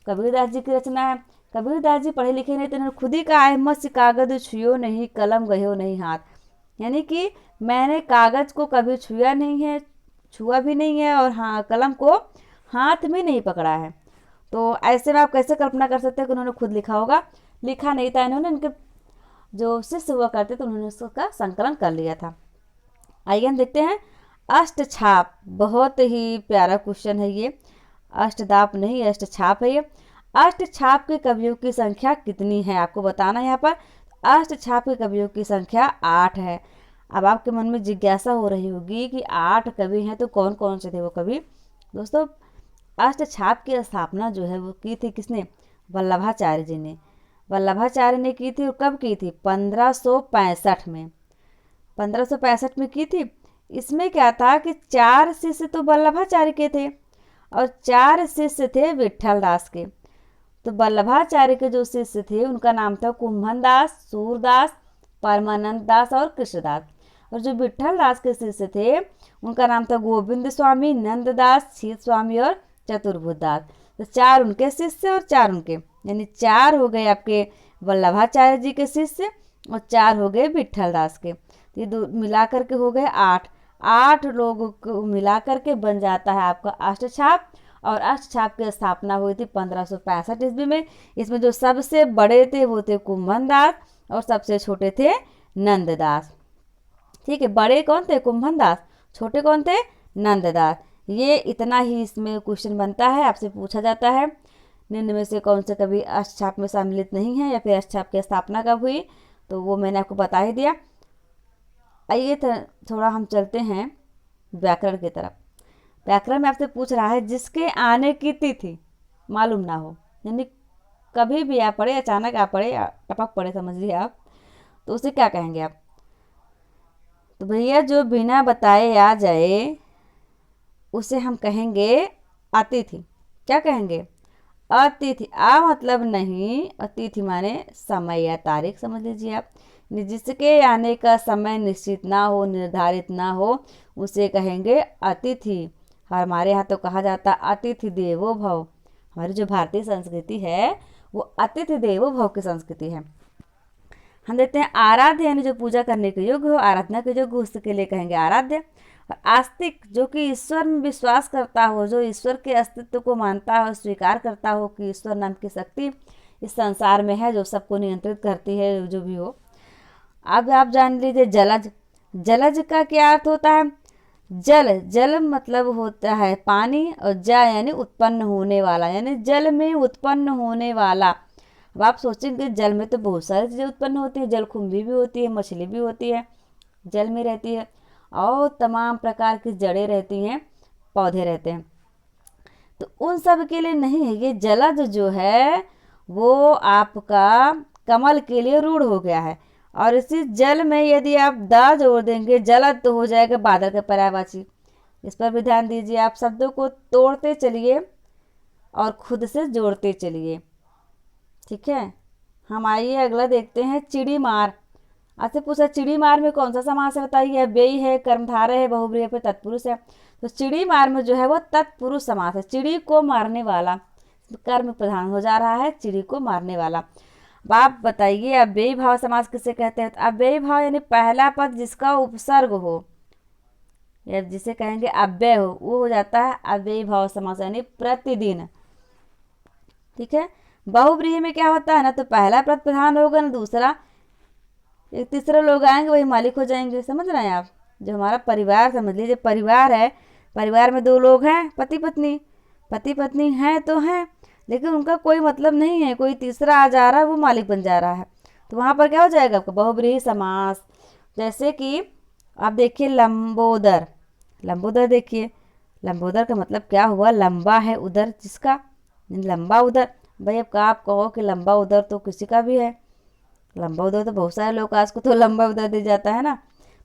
A: कबीरदास जी की रचना है। कबीरदास जी पढ़े लिखे नहीं, तो इन्होंने खुद ही कहा है, मत्स्य कागज छुयो नहीं, कलम गयो नहीं हाथ। यानी कि मैंने कागज को कभी छुआ नहीं है, छुआ भी नहीं है, और हाँ, कलम को हाथ में नहीं पकड़ा है। तो ऐसे में आप कैसे कल्पना कर सकते हैं कि उन्होंने खुद लिखा होगा? लिखा नहीं था इन्होंने, इनके जो शिष्य हुआ करते थे उन्होंने उसका संकलन कर लिया था। आइए हम देखते हैं अष्टछाप। बहुत ही प्यारा क्वेश्चन है ये। अष्टदाप नहीं, अष्टछाप है ये। अष्टछाप के कवियों की संख्या कितनी है आपको बताना है यहाँ पर। अष्टछाप के कवियों की संख्या 8 है। अब आपके मन में जिज्ञासा हो रही होगी कि 8 कवि हैं तो कौन कौन से थे वो कवि। दोस्तों, अष्टछाप की स्थापना जो है वो की थी किसने? वल्लभाचार्य जी ने। वल्लभाचार्य ने की थी, और कब की थी? 1565 में। 1565 में की थी। इसमें क्या था कि 4 शिष्य तो वल्लभाचार्य के थे और 4 शिष्य थे विट्ठल दास के। तो वल्लभाचार्य के जो शिष्य थे उनका नाम था कुंभन दास, सूरदास, परमानंद दास और कृष्णदास। और जो विट्ठल दास के शिष्य थे उनका नाम था गोविंद स्वामी, नंददास, शीत स्वामी और चतुर्भुज दास। तो 4 उनके शिष्य और 4 उनके, यानी 4 हो गए आपके वल्लभाचार्य जी के शिष्य और 4 हो गए विट्ठल दास के। तो ये मिला करके हो गए 8। 8 लोगों को मिला करके बन जाता है आपका अष्टछाप। और अष्टछाप की स्थापना हुई थी 1565 ईस्वी में। इसमें जो सबसे बड़े थे वो थे कुंभन दास और सबसे छोटे थे नंददास। ठीक है, बड़े कौन थे? कुंभन दास। छोटे कौन थे? नंददास। ये इतना ही इसमें क्वेश्चन बनता है, आपसे पूछा जाता है निम्न में से कौन से कवि अष्टछाप में सम्मिलित नहीं है, या फिर अष्टछाप की स्थापना कब हुई? तो वो मैंने आपको बता ही दिया। आइए थोड़ा हम चलते हैं व्याकरण की तरफ। व्याकरण में आपसे पूछ रहा है जिसके आने की तिथि मालूम ना हो, यानी कभी भी आ पड़े, अचानक आ पड़े, टपक पड़े समझिए आप, तो उसे क्या कहेंगे आप? तो भैया जो बिना बताए आ जाए उसे हम कहेंगे अतिथि। क्या कहेंगे? अतिथि। आ मतलब नहीं, अतिथि माने समय या तारीख समझ लीजिए आप। जिसके आने का समय निश्चित ना हो, निर्धारित ना हो, उसे कहेंगे अतिथि। हमारे यहाँ तो कहा जाता अतिथि देवो भव। हमारी जो भारतीय संस्कृति है वो अतिथि देवो भव की संस्कृति है। हम देखते हैं आराध्य, यानी जो पूजा करने के योग्य हो, आराधना के योग्य, उसके लिए कहेंगे आराध्य। और आस्तिक, जो कि ईश्वर में विश्वास करता हो, जो ईश्वर के अस्तित्व को मानता हो, स्वीकार करता हो कि ईश्वर नाम की शक्ति इस संसार में है जो सबको नियंत्रित करती है, जो भी हो। अब आप जान लीजिए जलज। जलज का क्या अर्थ होता है? जल, जल मतलब होता है पानी, और जा यानी उत्पन्न होने वाला, यानी जल में उत्पन्न होने वाला। अब आप सोचेंगे जल में तो बहुत सारी चीज़ें उत्पन्न होती हैं, जलकुंभी भी होती है, मछली भी होती है, जल में रहती है, और तमाम प्रकार की जड़ें रहती हैं, पौधे रहते हैं। तो उन सब के लिए नहीं है, ये जलज जो है वो आपका कमल के लिए रूढ़ हो गया है। और इसी जल में यदि आप दा जोड़ देंगे, जलद, तो हो जाएगा बादल का पर्यायवाची। इस पर भी ध्यान दीजिए, आप शब्दों को तोड़ते चलिए और खुद से जोड़ते चलिए। ठीक है, हम आइए अगला देखते हैं चिड़ी मार। आपसे पूछा चिड़ी मार में कौन सा समास है बताइए? व्ययी है, कर्मधारय है, बहुब्रीहि पे तत्पुरुष है। तो चिड़ी मार में जो है वो तत्पुरुष समास है, चिड़ी को मारने वाला, कर्म प्रधान हो जा रहा है, चिड़ी को मारने वाला। अब आप बताइए अव्ययी भाव समास किसे कहते हैं? तो अव्ययी भाव यानी पहला पद जिसका उपसर्ग हो, या जिसे कहेंगे अव्यय हो, वो हो जाता है अव्ययी भाव समास, यानी प्रतिदिन। ठीक है, बहुब्रीहि में क्या होता है ना, तो पहला पद प्रधान होगा ना दूसरा, एक तीसरे लोग आएंगे वही मालिक हो जाएंगे। समझ रहे हैं आप? जो हमारा परिवार, समझ लीजिए परिवार है, परिवार में दो लोग हैं, पति पत्नी, पति पत्नी हैं तो हैं, लेकिन उनका कोई मतलब नहीं है, कोई तीसरा आ जा रहा है वो मालिक बन जा रहा है, तो वहाँ पर क्या हो जाएगा आपका? बहुब्रीहि समास। जैसे कि आप देखिए लंबोदर। लंबोदर देखिए, लंबोदर का मतलब क्या हुआ? लंबा है उदर जिसका, लंबा उदर। भाई अब आप कहो कि लंबा उदर तो किसी का भी है, लंबोदर तो बहुत सारे लोग आज को तो लंबा उदर दे जाता है ना,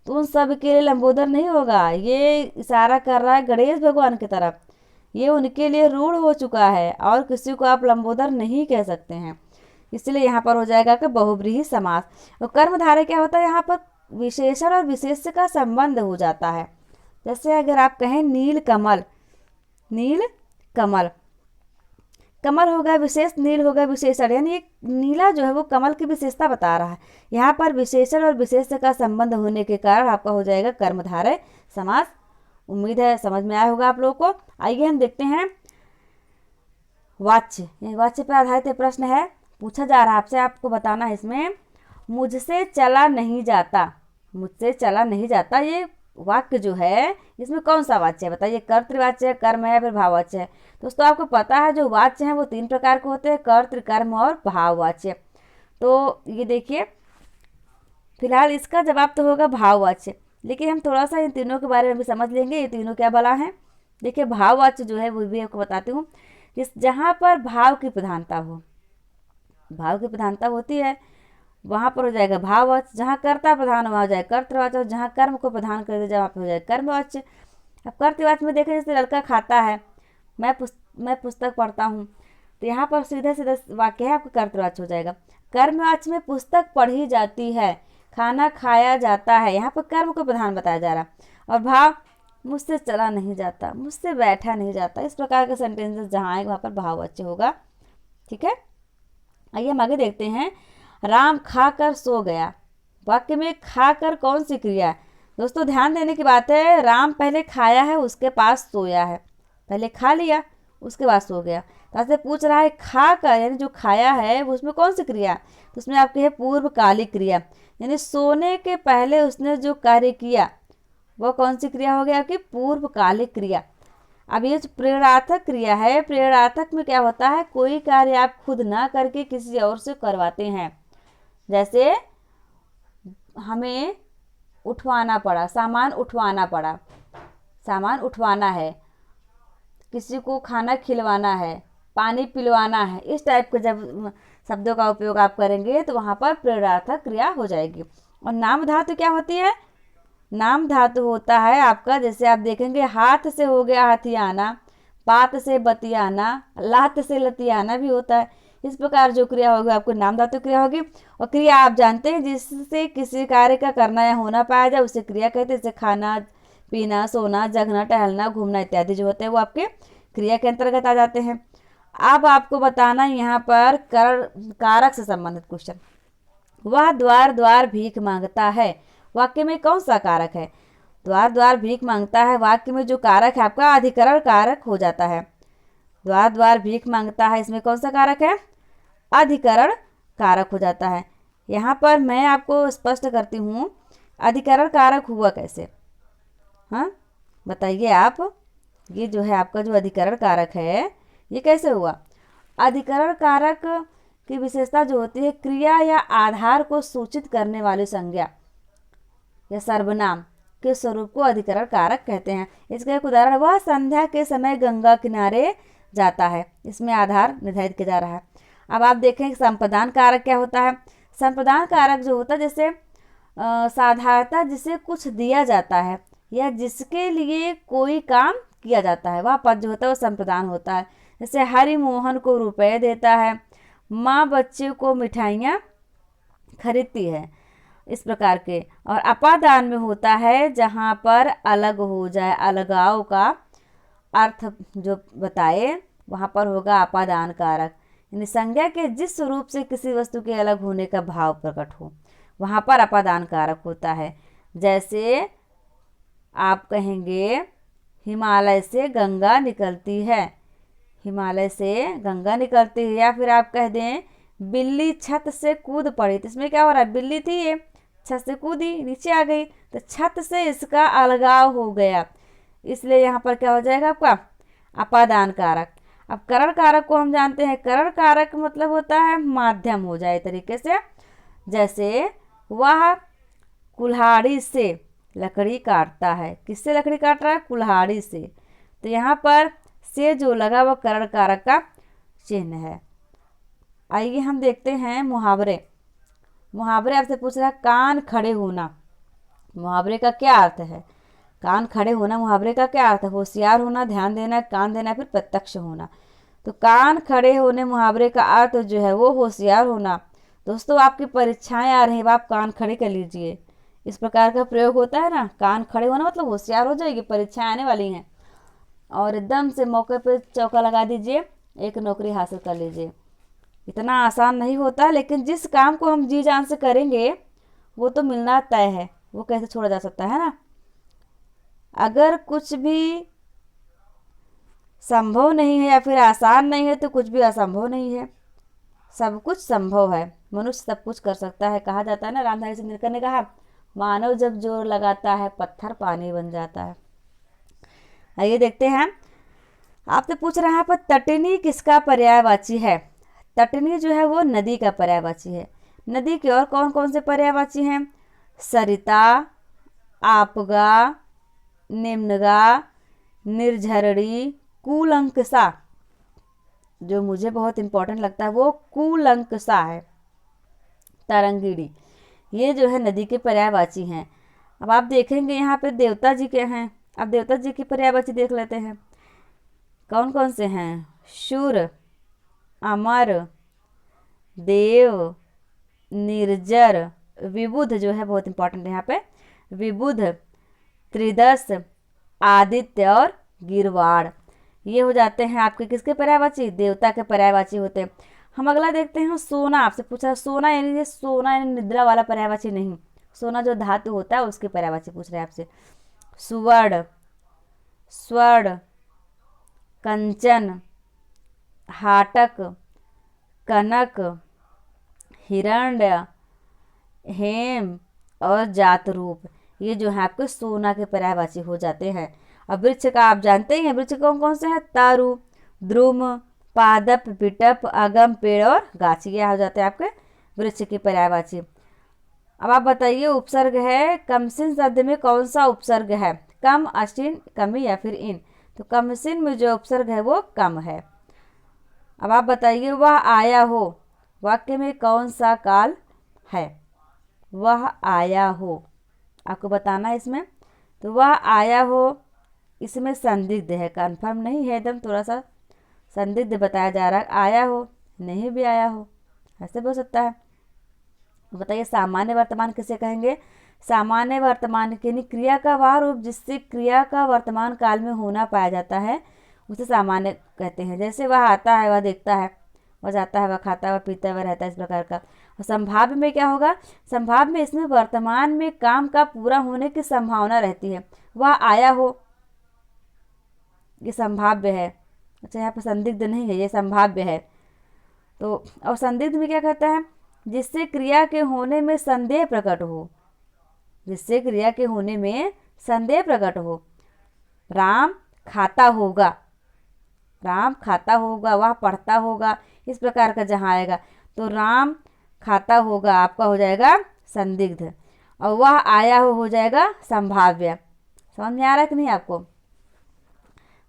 A: तो उन सब के लिए लंबोदर नहीं होगा। ये इशारा कर रहा है गणेश भगवान की तरफ, ये उनके लिए रूढ़ हो चुका है, और किसी को आप लंबोदर नहीं कह सकते हैं, इसलिए यहाँ पर हो जाएगा कि बहुब्रीहि समास। और कर्मधारय क्या होता है? यहाँ पर विशेषण और विशेष्य का संबंध हो जाता है। जैसे अगर आप कहें नील कमल, नील कमल, कमल हो गया विशेष, नील हो गया विशेषण, यानी एक नीला जो है वो कमल की विशेषता बता रहा है। यहाँ पर विशेषण और विशेष्य का संबंध होने के कारण आपका हो जाएगा कर्मधारय समास। उम्मीद है समझ में आया होगा आप लोगों को। आइए हम देखते हैं वाच्य। वाच्य पर आधारित प्रश्न है, पूछा जा रहा है आपसे, आपको बताना है इसमें मुझसे चला नहीं जाता। मुझसे चला नहीं जाता, ये वाक्य जो है इसमें कौन सा वाच्य है बताइए? कर्तृवाच्य है, कर्म है, फिर भाववाच्य है। दोस्तों आपको पता है जो वाच्य हैं वो 3 प्रकार के होते हैं, कर्तृ, कर्म और भाववाच्य। तो ये देखिए, फिलहाल इसका जवाब तो होगा भाववाच्य, लेकिन हम थोड़ा सा इन तीनों के बारे में भी समझ लेंगे, ये तीनों क्या भला हैं। देखिए भाववाच्य जो है वो भी आपको बताती हूँ, जिस जहाँ पर भाव की प्रधानता हो, भाव की प्रधानता होती है वहाँ पर हो जाएगा भाववाच्य। जहाँ कर्ता प्रधान हो वहाँ हो जाएगा कर्तृवाच्य, और जहाँ कर्म को प्रधान कर दे वहाँ पर हो जाएगा कर्मवाच्य। अब कर्तृवाच्य में देखें, जैसे लड़का खाता है, मैं पुस्तक पढ़ता हूँ, तो यहाँ पर सीधा सीधा वाक्य है आपका कर्तृवाच्य हो जाएगा। कर्मवाच्य में पुस्तक पढ़ी जाती है, खाना खाया जाता है, यहाँ पर कर्म को प्रधान बताया जा रहा। और भाव, मुझसे चला नहीं जाता, मुझसे बैठा नहीं जाता, इस प्रकार के सेंटेंसेस जहाँ आएगा वहाँ पर भाववाच्य होगा। ठीक है, आइए हम आगे देखते हैं। राम खाकर सो गया, वाक्य में खाकर कौन सी क्रिया है? दोस्तों ध्यान देने की बात है, राम पहले खाया है उसके पास सोया है, पहले खा लिया उसके बाद सो गया। तो आपसे पूछ रहा है खाकर, यानी जो खाया है वो उसमें कौन सी क्रिया? तो उसमें आपकी है पूर्वकालिक क्रिया, यानी सोने के पहले उसने जो कार्य किया वो कौन सी क्रिया हो गया आपकी? पूर्वकालिक क्रिया। अब ये जो प्रेरणार्थक क्रिया है, प्रेरणार्थक में क्या होता है? कोई कार्य आप खुद ना करके किसी और से करवाते हैं। जैसे हमें उठवाना पड़ा, सामान उठवाना पड़ा, सामान उठवाना है, किसी को खाना खिलवाना है, पानी पिलवाना है, इस टाइप के जब शब्दों का उपयोग आप करेंगे तो वहाँ पर प्रेरणार्थक क्रिया हो जाएगी। और नाम धातु क्या होती है? नाम धातु होता है आपका, जैसे आप देखेंगे हाथ से हो गया हथियाना, पात से बतियाना, लात से लतियाना भी होता है। इस प्रकार जो क्रिया होगी आपको नाम धातु क्रिया होगी। और क्रिया आप जानते हैं जिससे किसी कार्य का करना या होना पाया जाए उसे क्रिया कहते हैं। जैसे खाना पीना, सोना, जगना, टहलना, घूमना इत्यादि जो होते हैं वो आपके क्रिया के अंतर्गत आ जाते हैं। अब आपको बताना यहाँ पर कारक से संबंधित क्वेश्चन। वह द्वार द्वार भीख मांगता है, वाक्य में कौन सा कारक है? द्वार द्वार भीख मांगता है, वाक्य में जो कारक है आपका अधिकरण कारक हो जाता है। द्वार द्वार भीख मांगता है, इसमें कौन सा कारक है? अधिकरण कारक हो जाता है। यहाँ पर मैं आपको स्पष्ट करती हूँ अधिकरण कारक हुआ कैसे। हाँ बताइए आप, ये जो है आपका जो अधिकरण कारक है ये कैसे हुआ? अधिकरण कारक की विशेषता जो होती है, क्रिया या आधार को सूचित करने वाली संज्ञा या सर्वनाम के स्वरूप को अधिकरण कारक कहते हैं। इसका एक उदाहरण, वह संध्या के समय गंगा किनारे जाता है, इसमें आधार निर्धारित किया जा रहा है। अब आप देखें संप्रदान कारक क्या होता है। संप्रदान कारक जो होता है, जैसे साधारणतः जिसे कुछ दिया जाता है या जिसके लिए कोई काम किया जाता है, वह पद जो होता है वो संप्रदान होता है। जैसे हरि मोहन को रुपए देता है, माँ बच्चे को मिठाइयाँ खरीदती है, इस प्रकार के। और अपादान में होता है जहाँ पर अलग हो जाए, अलगाव का अर्थ जो बताए, वहाँ पर होगा अपादान कारक। यानी संज्ञा के जिस रूप से किसी वस्तु के अलग होने का भाव प्रकट हो, वहाँ पर अपादान कारक होता है। जैसे आप कहेंगे हिमालय से गंगा निकलती है, हिमालय से गंगा निकलती है। या फिर आप कह दें बिल्ली छत से कूद पड़ी, तो इसमें क्या हो रहा है? बिल्ली थी ये, छत से कूदी, नीचे आ गई, तो छत से इसका अलगाव हो गया, इसलिए यहाँ पर क्या हो जाएगा आपका? अपादान कारक। अब करण कारक को हम जानते हैं, करण कारक मतलब होता है माध्यम हो जाए तरीके से। जैसे वह कुल्हाड़ी से लकड़ी काटता है, किससे लकड़ी काट रहा है? कुल्हाड़ी से। तो यहाँ पर से जो लगा वह करण कारक का चिन्ह है। आइए हम देखते हैं मुहावरे। मुहावरे आपसे पूछ रहा है कान खड़े होना, मुहावरे का क्या अर्थ है? कान खड़े होना मुहावरे का क्या अर्थ है? होशियार होना, ध्यान देना, कान देना, फिर प्रत्यक्ष होना। तो कान खड़े होने मुहावरे का अर्थ जो है वो होशियार होना। दोस्तों आपकी परीक्षाएं आ रही हैं, आप कान खड़े कर लीजिए, इस प्रकार का प्रयोग होता है ना। कान खड़े होना मतलब होशियार हो जाएगी, परीक्षाएं आने वाली हैं और एकदम से मौके पे चौका लगा दीजिए, एक नौकरी हासिल कर लीजिए। इतना आसान नहीं होता, लेकिन जिस काम को हम जी जान से करेंगे वो तो मिलना तय है, वो कैसे छोड़ा जा सकता है ना। अगर कुछ भी संभव नहीं है या फिर आसान नहीं है तो कुछ भी असंभव नहीं है, सब कुछ संभव है, मनुष्य सब कुछ कर सकता है। कहा जाता है ना, रामधारी सिंह ने कहा मानव जब जोर लगाता है पत्थर पानी बन जाता है। आइए देखते हैं, आपसे पूछ रहा है पर तटनी किसका पर्यायवाची है? तटनी जो है वो नदी का पर्यायवाची है। नदी के और कौन कौन से पर्यायवाची हैं? सरिता, आपगा, निम्नगा, निर्झरणी, कूलंकसा। जो मुझे बहुत इंपॉर्टेंट लगता है वो कूलंकसा है, तरंगिणी, ये जो है नदी के पर्यायवाची हैं। अब आप देखेंगे यहाँ पे देवता जी के हैं, अब देवता जी की पर्यायवाची देख लेते हैं कौन कौन से हैं। शूर, अमर, देव, निर्जर, विबुध जो है बहुत इंपॉर्टेंट है यहाँ पे, विबुध, त्रिदश, आदित्य और गिरवाड़, ये हो जाते हैं आपके किसके पर्यायवाची? देवता के पर्यायवाची होते हैं। हम अगला देखते हैं सोना। आपसे पूछा सोना यानी सोना यानी निद्रा वाला पर्यायवाची नहीं, सोना जो धातु होता है उसके पर्यायवाची पूछ रहे हैं आपसे। सुवर्ण, स्वर्ण, कंचन, हाटक, कनक, हिरण्य, हेम और जातरूप, ये जो है आपके सोना के पर्यायवाची हो जाते हैं। अब वृक्ष का आप जानते हैं, वृक्ष कौन कौन से हैं? तारु, द्रुम, पादप, बिटप, अगम, पेड़ और गाछी, यह हो जाते हैं आपके वृक्ष के पर्यायवाची। अब आप बताइए, उपसर्ग है, कमसिन शब्द में कौन सा उपसर्ग है? कम, अशिन, कमी या फिर इन? तो कमसिन में जो उपसर्ग है वो कम है। अब आप बताइए, वह आया हो, वाक्य में कौन सा काल है? वह आया हो, आपको बताना है इसमें। तो वह आया हो, इसमें संदिग्ध है, कन्फर्म नहीं है, एकदम थोड़ा सा संदिग्ध बताया जा रहा है। आया हो, नहीं भी आया हो, ऐसे भी हो सकता है। बताइए, सामान्य वर्तमान किसे कहेंगे? सामान्य वर्तमान यानी क्रिया का वह रूप जिससे क्रिया का वर्तमान काल में होना पाया जाता है उसे सामान्य कहते हैं। जैसे वह आता है, वह देखता है, वह जाता है, वह खाता है, वह पीता है, वह रहता है, इस प्रकार का। और संभाव्य में क्या होगा? संभाव्य में इसमें वर्तमान में काम का पूरा होने की संभावना रहती है। वह आया हो, ये संभाव्य है। अच्छा, यहाँ पर संदिग्ध नहीं है, ये संभाव्य है। तो और संदिग्ध में क्या कहता है? जिससे क्रिया के होने में संदेह प्रकट हो, जिससे क्रिया के होने में संदेह प्रकट हो। राम खाता होगा, राम खाता होगा, वह पढ़ता होगा, इस प्रकार का जहाँ आएगा तो राम खाता होगा आपका हो जाएगा संदिग्ध, और वह आया हो जाएगा संभाव्य। समझ में आ रहा है कि नहीं आपको?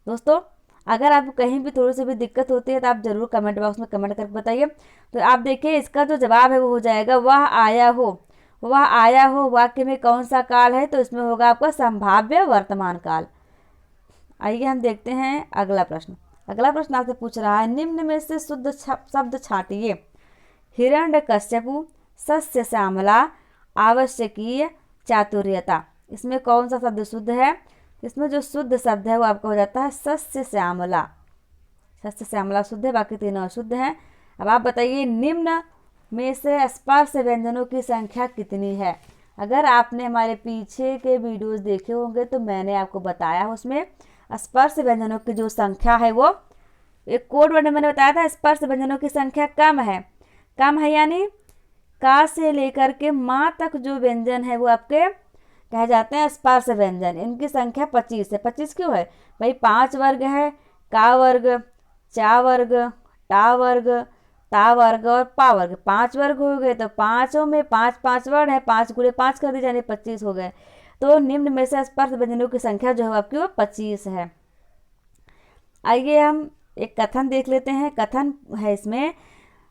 A: दोस्तों, अगर आपको कहीं भी थोड़ी सी भी दिक्कत होती है तो आप ज़रूर कमेंट बॉक्स में कमेंट करके बताइए। तो आप देखिए, इसका जो जवाब है वो हो जाएगा वह आया हो। वह आया हो वाक्य में कौन सा काल है? तो इसमें होगा आपका संभाव्य वर्तमान काल। आइए हम देखते हैं अगला प्रश्न। अगला प्रश्न आपसे पूछ रहा है, निम्न में से शुद्ध शब्द छांटिए। हिरण्यकश्यपु, सस्य श्यामला, आवश्यकीय, चातुर्यता। इसमें कौन सा शब्द शुद्ध है? इसमें जो शुद्ध शब्द है वो आपका हो जाता है सस्य श्यामला। सस्य श्यामला शुद्ध है, बाकी तीनों अशुद्ध हैं। अब आप बताइए, निम्न में से स्पर्श व्यंजनों की संख्या कितनी है? अगर आपने हमारे पीछे के वीडियोस देखे होंगे तो मैंने आपको बताया उसमें स्पर्श व्यंजनों की जो संख्या है वो एक कोड वर्ड में मैंने बताया था, स्पर्श व्यंजनों की संख्या कम है। कम है यानी का से लेकर के माँ तक जो व्यंजन है वो आपके कहे जाते हैं स्पर्श व्यंजन। इनकी संख्या 25 है। 25 क्यों है भाई? 5 वर्ग है, का वर्ग, चा वर्ग, टा वर्ग, ता वर्ग और पा वर्ग। 5 वर्ग हो गए, तो पाँचों में 5 5 वर्ड है, 5 गुणे 5 कर दी जाने 25 हो गए। तो निम्न में से स्पर्श व्यंजनों की संख्या जो है आपकी वो 25 है। आइए हम एक कथन देख लेते हैं। कथन है इसमें,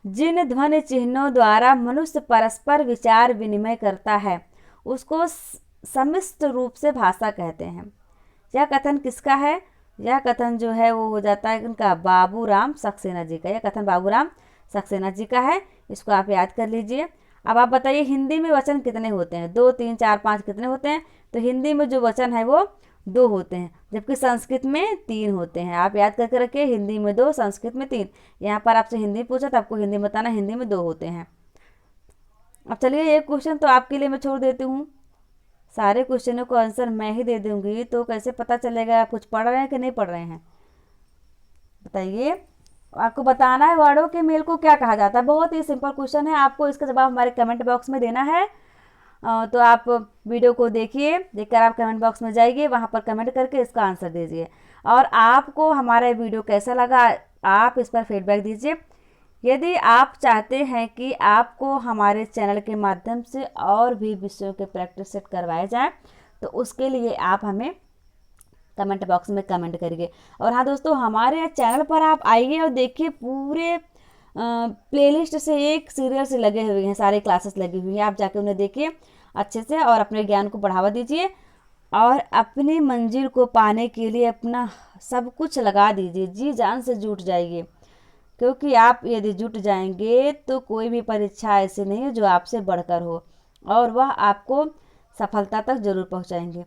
A: जिन ध्वनि चिन्हों द्वारा मनुष्य परस्पर विचार विनिमय करता है उसको सम्मिश्र रूप से भाषा कहते हैं। यह कथन किसका है? यह कथन जो है वो हो जाता है इनका बाबूराम सक्सेना जी का। यह कथन बाबूराम सक्सेना जी का है, इसको आप याद कर लीजिए। अब आप बताइए, हिंदी में वचन कितने होते हैं? 2 3 4 5 कितने होते हैं? तो हिंदी में जो वचन है वो 2 होते हैं, जबकि संस्कृत में 3 होते हैं। आप याद करके रखिए, हिंदी में 2, संस्कृत में 3। यहाँ पर आपसे हिंदी पूछा तो आपको हिंदी बताना, हिंदी में 2 होते हैं। अब चलिए, एक क्वेश्चन तो आपके लिए मैं छोड़ देती हूँ। सारे क्वेश्चनों को आंसर मैं ही दे दूंगी, तो कैसे पता चलेगा आप कुछ पढ़ रहे हैं कि नहीं पढ़ रहे हैं? बताइए, आपको बताना है वर्डों के मेल को क्या कहा जाता है। बहुत ही सिंपल क्वेश्चन है, आपको इसका जवाब हमारे कमेंट बॉक्स में देना है। तो आप वीडियो को देखिए, देखकर आप कमेंट बॉक्स में जाइए, वहाँ पर कमेंट करके इसका आंसर दीजिए। और आपको हमारा वीडियो कैसा लगा आप इस पर फीडबैक दीजिए। यदि आप चाहते हैं कि आपको हमारे चैनल के माध्यम से और भी विषयों के प्रैक्टिस सेट करवाए जाएं, तो उसके लिए आप हमें कमेंट बॉक्स में कमेंट करिए। और हाँ दोस्तों, हमारे चैनल पर आप आइए और देखिए, पूरे प्लेलिस्ट से एक सीरियल से लगे हुए हैं, सारे क्लासेस लगी हुई हैं। आप जाके उन्हें देखिए अच्छे से और अपने ज्ञान को बढ़ावा दीजिए और अपनी मंजिल को पाने के लिए अपना सब कुछ लगा दीजिए, जी जान से जुट जाइए। क्योंकि आप यदि जुट जाएंगे तो कोई भी परीक्षा ऐसी नहीं है जो आपसे बढ़कर हो, और वह आपको सफलता तक जरूर पहुंचाएंगे।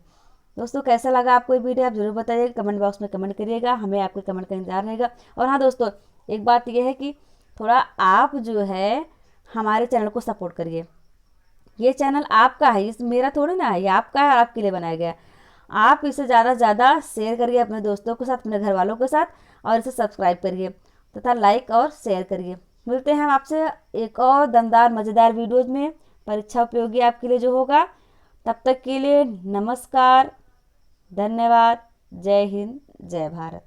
A: दोस्तों, कैसा लगा आपको ये वीडियो आप जरूर बताइएगा, कमेंट बॉक्स में कमेंट करिएगा, हमें आपके कमेंट का इंतजार रहेगा। और हाँ दोस्तों, एक बात यह है कि थोड़ा आप जो है हमारे चैनल को सपोर्ट करिए। ये चैनल आपका है, इस मेरा थोड़ी ना है, ये आपका है, आपके लिए बनाया गया है। आप इसे ज़्यादा से ज़्यादा शेयर करिए अपने दोस्तों के साथ, अपने घर वालों के साथ, और इसे सब्सक्राइब करिए तथा लाइक और शेयर करिए। मिलते हैं हम आपसे एक और दमदार मज़ेदार वीडियोज़ में, परीक्षा उपयोगी आपके लिए जो होगा। तब तक के लिए नमस्कार, धन्यवाद, जय हिंद, जय भारत।